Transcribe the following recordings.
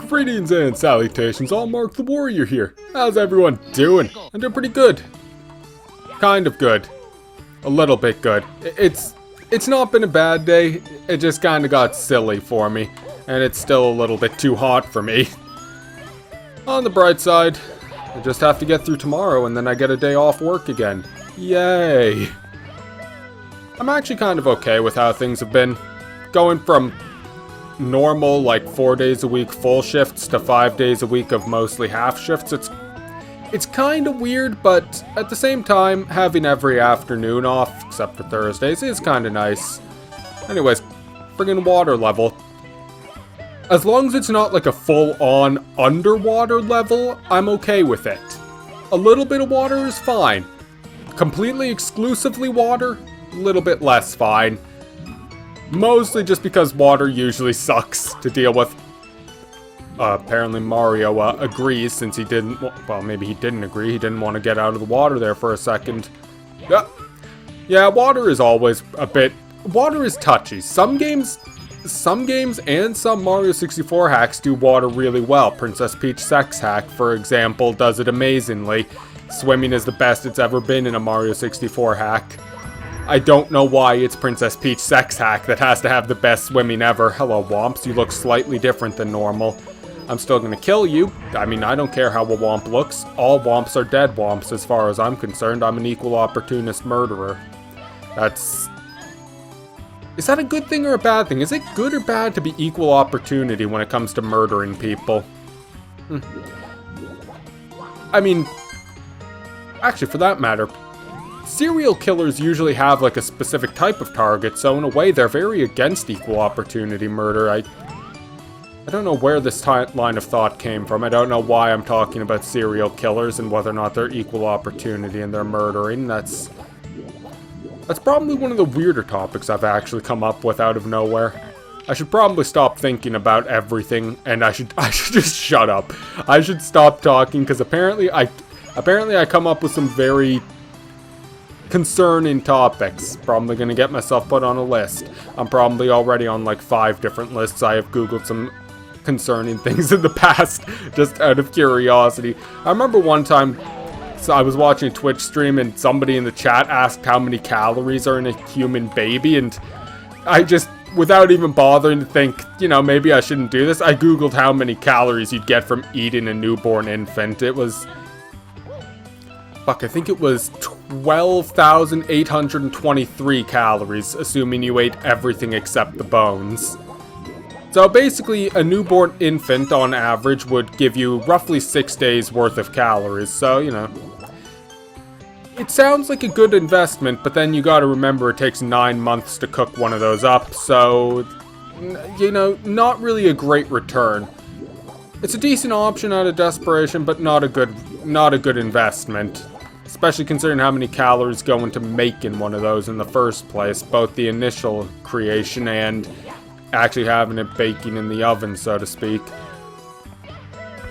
Greetings and salutations, all Mark the Warrior here. How's everyone doing? I'm doing pretty good. Kind of good. A little bit good. It's not been a bad day, it just kinda got silly for me. And it's still a little bit too hot for me. On the bright side, I just have to get through tomorrow and then I get a day off work again. Yay! I'm actually kind of okay with how things have been. Going from normal, like 4 days a week full shifts to 5 days a week of mostly half shifts. It's kind of weird, but at the same time, having every afternoon off, except for Thursdays, is kind of nice. Anyways, friggin' water level. As long as it's not like a full-on underwater level, I'm okay with it. A little bit of water is fine. Completely exclusively water, a little bit less fine. Mostly just because water usually sucks to deal with. Apparently Mario agrees, since he didn't, well, maybe he didn't agree. He didn't want to get out of the water there for a second. Yeah, water is always a bit, water is touchy. Some games and some Mario 64 hacks do water really well. Princess Peach Sex Hack, for example, does it amazingly. Swimming is the best it's ever been in a Mario 64 hack. I don't know why it's Princess Peach Sex Hack that has to have the best swimming ever. Hello, Womps. You look slightly different than normal. I'm still gonna kill you. I mean, I don't care how a Womp looks. All Womps are dead Womps as far as I'm concerned. I'm an equal opportunist murderer. Is that a good thing or a bad thing? Is it good or bad to be equal opportunity when it comes to murdering people? I mean, actually, for that matter, serial killers usually have like a specific type of target, so in a way they're very against equal opportunity murder. I don't know where this line of thought came from. I don't know why I'm talking about serial killers and whether or not they're equal opportunity and they're murdering. That's probably one of the weirder topics I've actually come up with out of nowhere. I should probably stop thinking about everything and I should just shut up. I should stop talking because apparently I come up with some very concerning topics. Probably gonna get myself put on a list. I'm probably already on like 5 different lists. I have Googled some concerning things in the past, just out of curiosity. I remember one time, so I was watching a Twitch stream and somebody in the chat asked how many calories are in a human baby, and I just, without even bothering to think, you know, maybe I shouldn't do this, I Googled how many calories you'd get from eating a newborn infant. It was, fuck, I think it was 12,823 calories, assuming you ate everything except the bones. So basically, a newborn infant, on average, would give you roughly 6 days worth of calories, so, you know. It sounds like a good investment, but then you gotta remember it takes 9 months to cook one of those up, so, you know, not really a great return. It's a decent option out of desperation, but not a good investment. Especially considering how many calories go into making one of those in the first place, both the initial creation and actually having it baking in the oven, so to speak.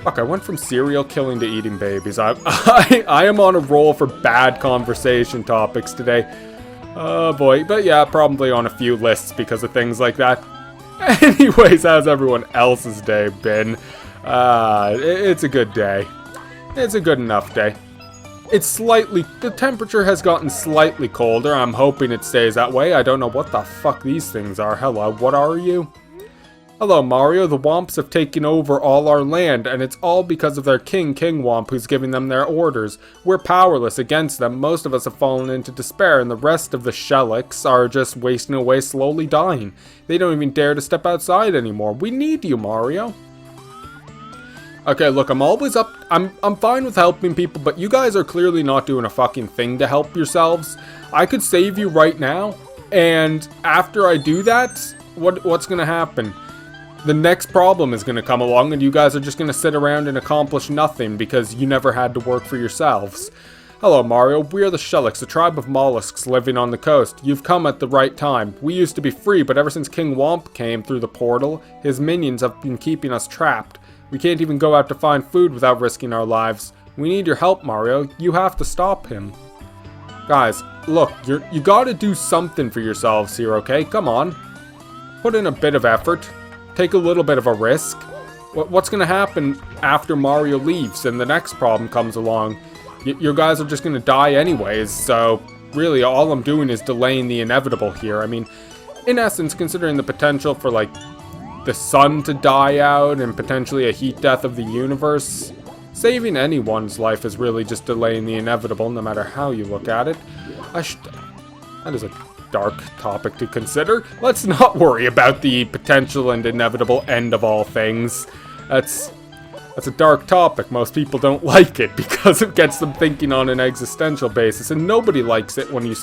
Fuck, I went from serial killing to eating babies. I am on a roll for bad conversation topics today. Oh boy, but yeah, probably on a few lists because of things like that. Anyways, how's everyone else's day been? It's a good day. It's a good enough day. The temperature has gotten slightly colder. I'm hoping it stays that way. I don't know what the fuck these things are. Hello, what are you? Hello, Mario. The Womps have taken over all our land, and it's all because of their King Womp, who's giving them their orders. We're powerless against them. Most of us have fallen into despair, and the rest of the Shellicks are just wasting away, slowly dying. They don't even dare to step outside anymore. We need you, Mario. Okay, look, I'm fine with helping people, but you guys are clearly not doing a fucking thing to help yourselves. I could save you right now, and after I do that, what's gonna happen? The next problem is gonna come along, and you guys are just gonna sit around and accomplish nothing because you never had to work for yourselves. Hello, Mario. We are the Shellicks, a tribe of mollusks living on the coast. You've come at the right time. We used to be free, but ever since King Womp came through the portal, his minions have been keeping us trapped. We can't even go out to find food without risking our lives. We need your help, Mario. You have to stop him. Guys, look, you gotta do something for yourselves here, okay? Come on. Put in a bit of effort. Take a little bit of a risk. What's gonna happen after Mario leaves and the next problem comes along? Your guys are just gonna die anyways, so really all I'm doing is delaying the inevitable here. I mean, in essence, considering the potential for, like, the sun to die out and potentially a heat death of the universe, saving anyone's life is really just delaying the inevitable, no matter how you look at it. That is a dark topic to consider. Let's not worry about the potential and inevitable end of all things. That's a dark topic. Most people don't like it because it gets them thinking on an existential basis, and nobody likes it when you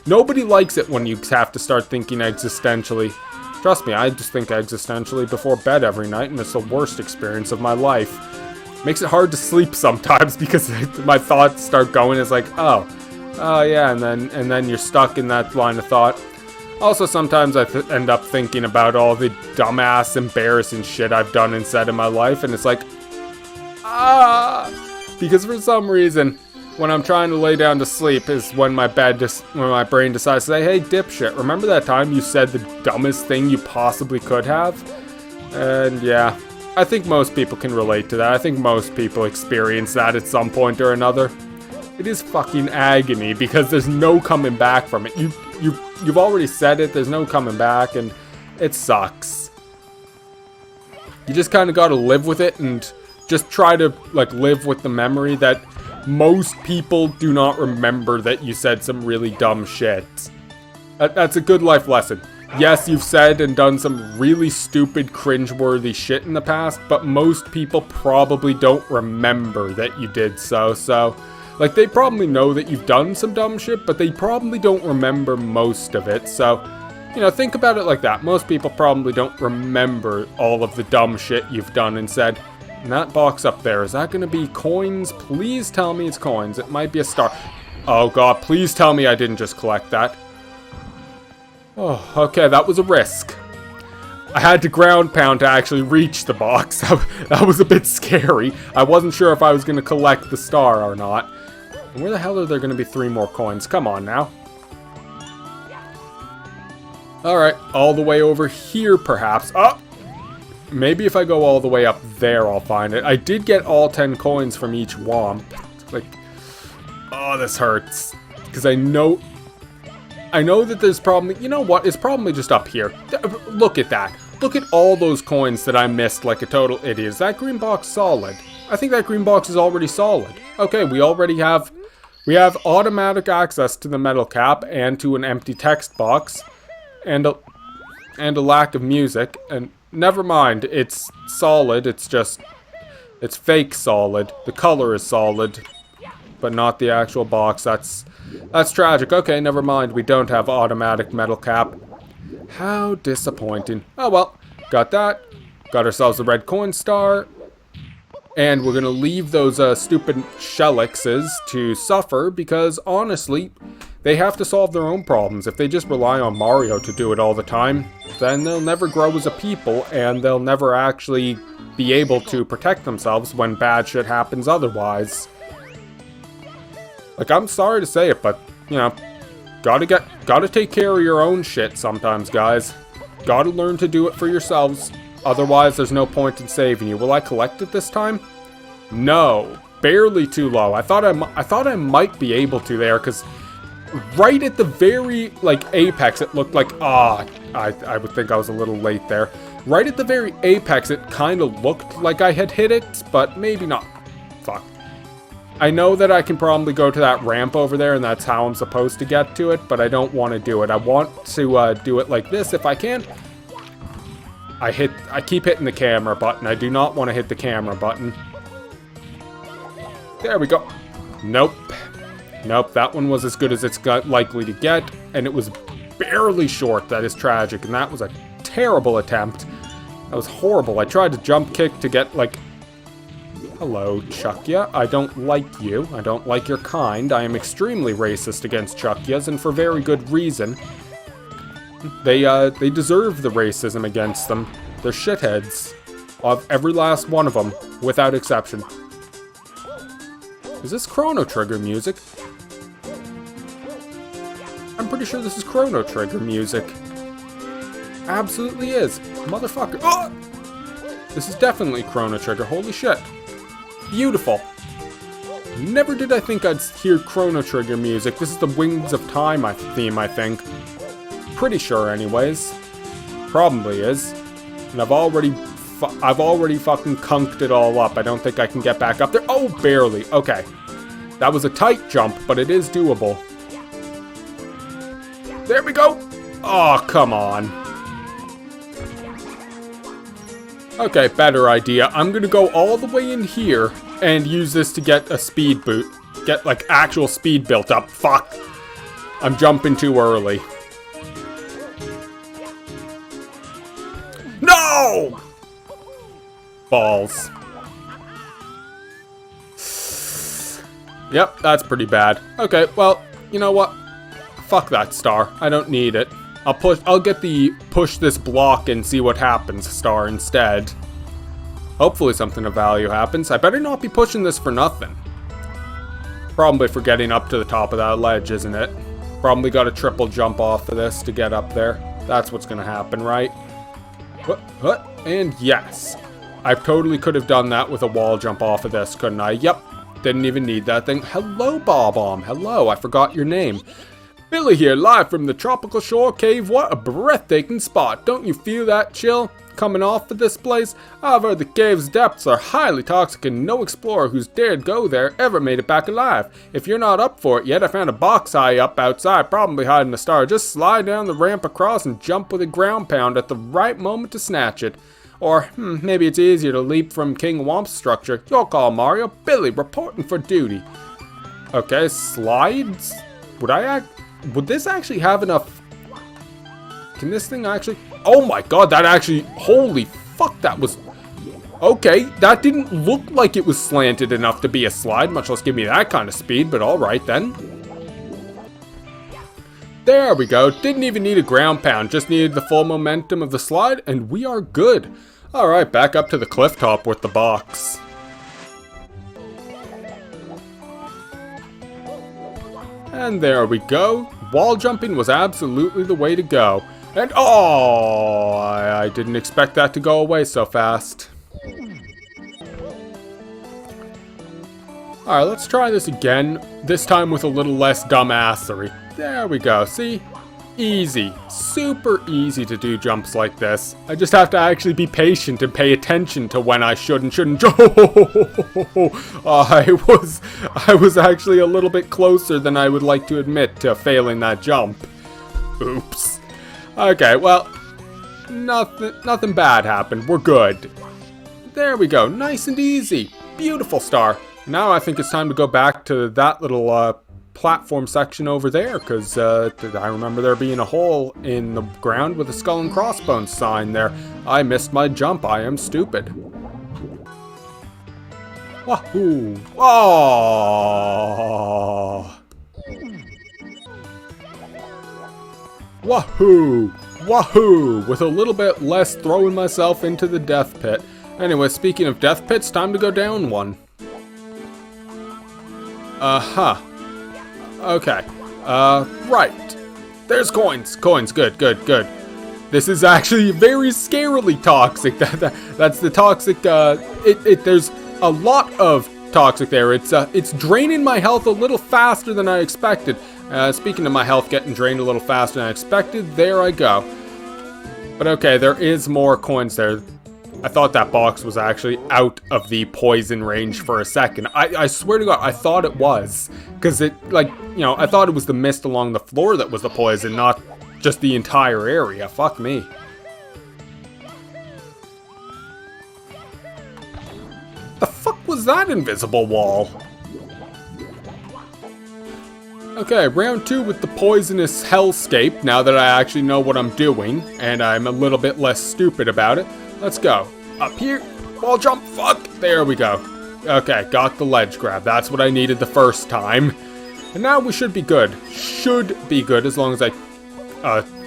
Nobody likes it when you have to start thinking existentially. Trust me, I just think existentially before bed every night, and it's the worst experience of my life. Makes it hard to sleep sometimes because my thoughts start going. It's like, oh yeah, and then you're stuck in that line of thought. Also, sometimes I end up thinking about all the dumbass, embarrassing shit I've done and said in my life, and it's like, because for some reason, when I'm trying to lay down to sleep is when my brain decides to say, hey, dipshit, remember that time you said the dumbest thing you possibly could have? And yeah, I think most people can relate to that. I think most people experience that at some point or another. It is fucking agony because there's no coming back from it. You've already said it, there's no coming back, and it sucks. You just kind of gotta live with it and just try to, like, live with the memory that most people do not remember that you said some really dumb shit. That's a good life lesson. Yes, you've said and done some really stupid, cringeworthy shit in the past, but most people probably don't remember that you did so, like, they probably know that you've done some dumb shit, but they probably don't remember most of it, so, you know, think about it like that. Most people probably don't remember all of the dumb shit you've done and said. And that box up there, is that gonna be coins? Please tell me it's coins. It might be a star. Oh god, please tell me I didn't just collect that. Oh, okay, that was a risk. I had to ground pound to actually reach the box. That was a bit scary. I wasn't sure if I was gonna collect the star or not. And where the hell are there gonna be 3 more coins? Come on now. Alright, all the way over here perhaps. Oh! Maybe if I go all the way up there, I'll find it. I did get all 10 coins from each womp. Like, oh, this hurts. Because I know that there's probably, you know what, it's probably just up here. Look at that. Look at all those coins that I missed like a total idiot. Is that green box solid? I think that green box is already solid. Okay, we have automatic access to the metal cap and to an empty text box and a lack of music, and never mind, it's solid, it's fake solid. The color is solid, but not the actual box. That's tragic. Okay, never mind, we don't have automatic metal cap. How disappointing. Oh well, got that. Got ourselves a red coin star. And we're gonna leave those stupid Shellixes to suffer because, honestly, they have to solve their own problems. If they just rely on Mario to do it all the time, then they'll never grow as a people, and they'll never actually be able to protect themselves when bad shit happens otherwise. Like, I'm sorry to say it, but, you know, gotta take care of your own shit sometimes, guys. Gotta learn to do it for yourselves. Otherwise, there's no point in saving you. Will I collect it this time? No. Barely too low. I thought I might be able to there, because right at the very, like, apex, it looked like, I would think I was a little late there. Right at the very apex, it kind of looked like I had hit it, but maybe not. Fuck. I know that I can probably go to that ramp over there, and that's how I'm supposed to get to it, but I don't want to do it. I want to do it like this if I can. I keep hitting the camera button. I do not want to hit the camera button. There we go. Nope. Nope, that one was as good as it's likely to get, and it was barely short. That is tragic, and that was a terrible attempt. That was horrible. I tried to jump kick to get, like... Hello, Chuckya. I don't like you. I don't like your kind. I am extremely racist against Chuckyas, and for very good reason. They deserve the racism against them. They're shitheads. Of every last one of them, without exception. Is this Chrono Trigger music? I'm pretty sure this is Chrono Trigger music. Absolutely is. Motherfucker. Oh! This is definitely Chrono Trigger. Holy shit. Beautiful. Never did I think I'd hear Chrono Trigger music. This is the Wings of Time theme, I think. Pretty sure, anyways. Probably is. And I've already fucking conked it all up. I don't think I can get back up there. Oh, barely. Okay. That was a tight jump, but it is doable. There we go. Oh, come on. Okay, better idea. I'm gonna go all the way in here and use this to get a speed boot. Get, like, actual speed built up. Fuck. I'm jumping too early. No! Balls. Yep, that's pretty bad. Okay, well, you know what? Fuck that star. I don't need it. I'll get the push this block and see what happens star instead. Hopefully something of value happens. I better not be pushing this for nothing. Probably for getting up to the top of that ledge, isn't it? Probably got a triple jump off of this to get up there. That's what's gonna happen, right? And yes. I totally could have done that with a wall jump off of this, couldn't I? Yep. Didn't even need that thing. Hello, Bob-omb. Hello, I forgot your name. Billy here, live from the Tropical Shore Cave. What a breathtaking spot. Don't you feel that chill coming off of this place? I've heard the cave's depths are highly toxic and no explorer who's dared go there ever made it back alive. If you're not up for it yet, I found a box high up outside, probably hiding a star. Just slide down the ramp across and jump with a ground pound at the right moment to snatch it. Or, maybe it's easier to leap from King Womp's structure. Your call, Mario. Billy, reporting for duty. Okay, slides? Would this actually have enough? Can this thing actually? Oh my god, that actually, holy fuck, that was, okay, that didn't look like it was slanted enough to be a slide, much less give me that kind of speed, but alright then. There we go, didn't even need a ground pound, just needed the full momentum of the slide, and we are good. Alright, back up to the cliff top with the box. And there we go. Wall jumping was absolutely the way to go. And oh, I didn't expect that to go away so fast. Alright, let's try this again. This time with a little less dumbassery. There we go. See? Easy. Super easy to do jumps like this. I just have to actually be patient and pay attention to when I should and shouldn't jump. I was actually a little bit closer than I would like to admit to failing that jump. Oops. Okay, well, nothing bad happened. We're good. There we go. Nice and easy. Beautiful star. Now I think it's time to go back to that little platform section over there, because I remember there being a hole in the ground with a skull and crossbones sign there. I missed my jump. I am stupid. Wahoo! Oh! Wahoo! Wahoo! With a little bit less throwing myself into the death pit. Anyway, speaking of death pits, time to go down one. Okay. Right. There's coins. Coins. Good, good, good. This is actually very scarily toxic. That's the toxic, there's a lot of toxic there. It's draining my health a little faster than I expected. Speaking of my health getting drained a little faster than I expected, there I go. But okay, there is more coins there. I thought that box was actually out of the poison range for a second. I swear to God, I thought it was. Because it, like, you know, I thought it was the mist along the floor that was the poison, not just the entire area. Fuck me. The fuck was that invisible wall? Okay, round 2 with the poisonous hellscape, now that I actually know what I'm doing, and I'm a little bit less stupid about it. Let's go. Up here. Wall jump. Fuck. There we go. Okay, got the ledge grab. That's what I needed the first time. And now we should be good. Should be good as long as I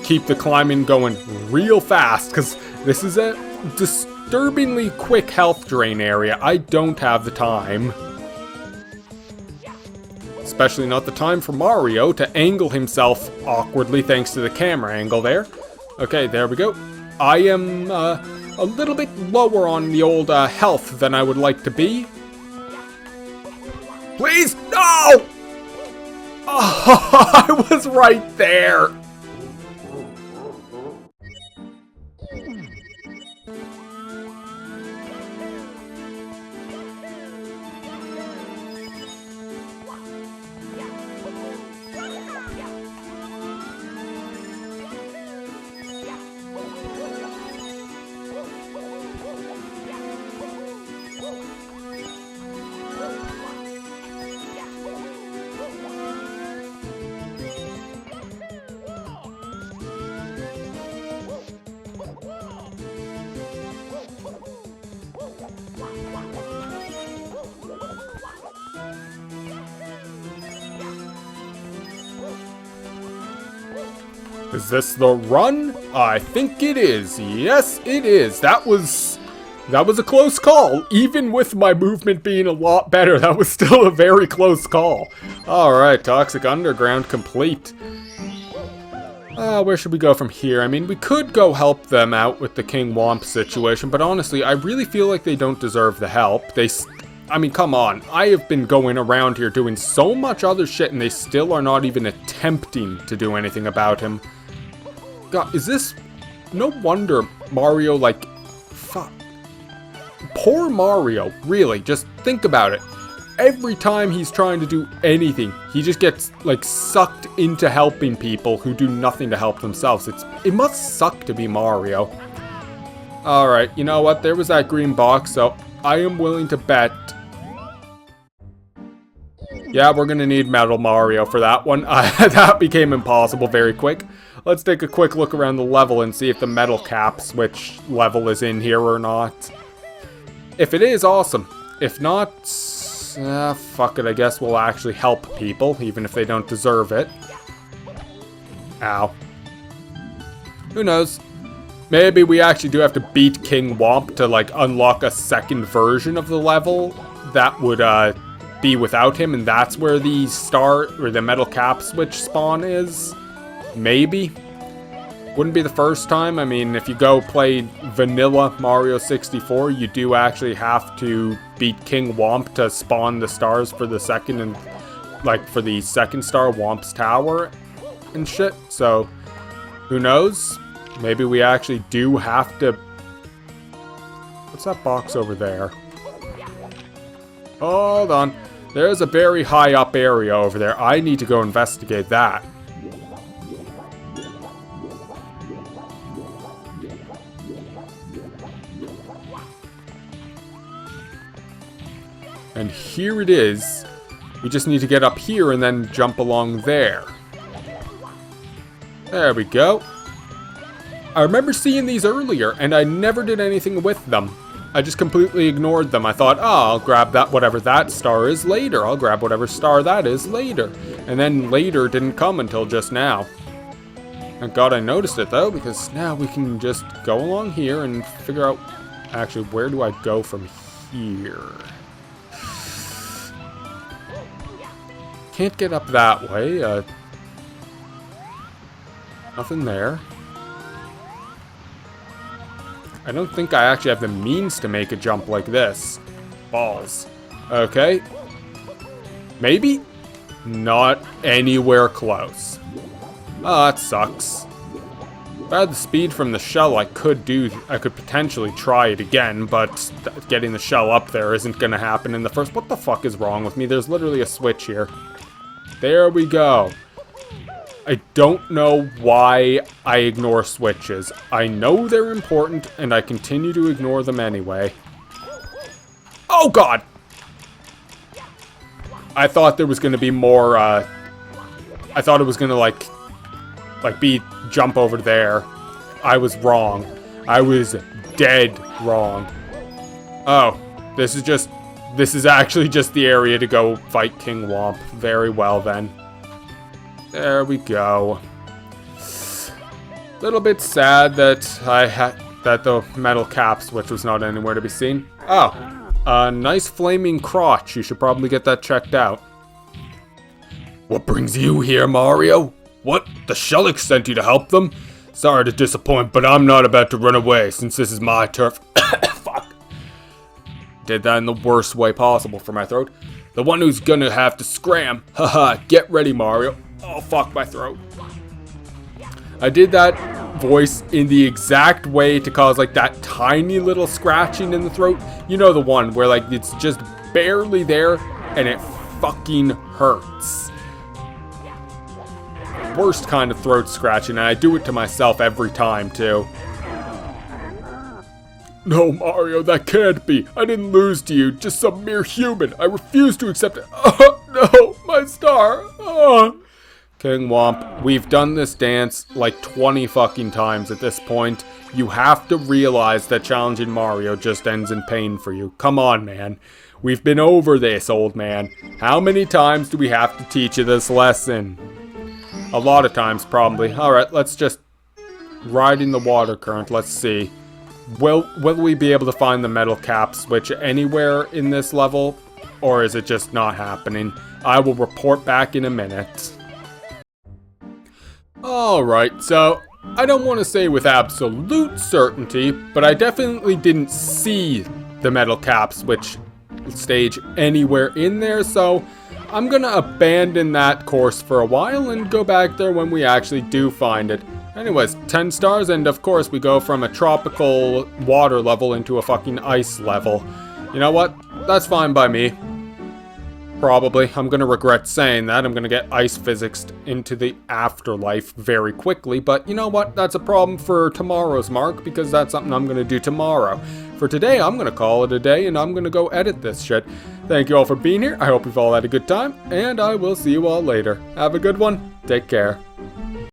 keep the climbing going real fast, because this is a disturbingly quick health drain area. I don't have the time. Especially not the time for Mario to angle himself awkwardly thanks to the camera angle there. Okay, there we go. I am a little bit lower on the old health than I would like to be. Please, no! Oh, I was right there. Is this the run? I think it is. Yes, it is. That was a close call. Even with my movement being a lot better, that was still a very close call. Alright, Toxic Underground complete. Where should we go from here? I mean, we could go help them out with the King Womp situation, but honestly, I really feel like they don't deserve the help. I mean, come on. I have been going around here doing so much other shit, and they still are not even attempting to do anything about him. God, is this... No wonder Mario, like... Fuck. Poor Mario, really, just think about it. Every time he's trying to do anything, he just gets, like, sucked into helping people who do nothing to help themselves. It must suck to be Mario. Alright, you know what? There was that green box, so I am willing to bet... Yeah, we're gonna need Metal Mario for that one. That became impossible very quick. Let's take a quick look around the level and see if the metal cap switch level is in here or not. If it is, awesome. If not, fuck it, I guess we'll actually help people, even if they don't deserve it. Ow. Who knows? Maybe we actually do have to beat King Womp to, like, unlock a second version of the level that would, be without him, and that's where the the metal cap switch spawn is. Maybe. Wouldn't be the first time. I mean, if you go play vanilla Mario 64, you do actually have to beat King Womp to spawn the stars for the second and, like, for the second star, Womp's Tower and shit. So, who knows? Maybe we actually do have to... What's that box over there? Hold on. There's a very high up area over there. I need to go investigate that. And here it is. We just need to get up here and then jump along there. There we go. I remember seeing these earlier, and I never did anything with them. I just completely ignored them. I thought, oh, I'll grab that, whatever that star is later. I'll grab whatever star that is later. And then later didn't come until just now. Thank God I noticed it, though, because now we can just go along here and figure out... Actually, where do I go from here? Can't get up that way. Nothing there. I don't think I actually have the means to make a jump like this. Balls. Okay. Maybe? Not anywhere close. Oh, that sucks. If I had the speed from the shell, I could potentially try it again, but getting the shell up there isn't gonna happen in the first... What the fuck is wrong with me? There's literally a switch here. There we go. I don't know why I ignore switches. I know they're important, and I continue to ignore them anyway. Oh, God! I thought there was going to be more, I thought it was going to, like be jump over there. I was wrong. I was dead wrong. Oh, this is actually just the area to go fight King Womp. Very well, then. There we go. Little bit sad that that the metal cap switch was not anywhere to be seen. Oh, a nice flaming crotch. You should probably get that checked out. What brings you here, Mario? What? The Shellick sent you to help them? Sorry to disappoint, but I'm not about to run away since this is my turf. Fuck. Did that in the worst way possible for my throat. The one who's gonna have to scram. Haha, get ready, Mario. Oh, fuck my throat. I did that voice in the exact way to cause like that tiny little scratching in the throat. You know, the one where like it's just barely there and it fucking hurts. Worst kind of throat scratching, and I do it to myself every time too. No, Mario, that can't be. I didn't lose to you, just some mere human. I refuse to accept it. Oh, no, my star. Oh. King Womp, we've done this dance like 20 fucking times at this point. You have to realize that challenging Mario just ends in pain for you. Come on, man. We've been over this, old man. How many times do we have to teach you this lesson? A lot of times, probably. Alright, let's just ride in the water current. Let's see. Will we be able to find the metal cap switch anywhere in this level? Or is it just not happening? I will report back in a minute. Alright, so I don't want to say with absolute certainty, but I definitely didn't see the metal cap switch stage anywhere in there, so I'm gonna abandon that course for a while and go back there when we actually do find it. Anyways, 10 stars, and of course we go from a tropical water level into a fucking ice level. You know what? That's fine by me. Probably. I'm gonna regret saying that. I'm gonna get ice physics into the afterlife very quickly, but you know what? That's a problem for tomorrow's mark, because that's something I'm gonna do tomorrow. For today, I'm gonna call it a day, and I'm gonna go edit this shit. Thank you all for being here. I hope you've all had a good time, and I will see you all later. Have a good one. Take care.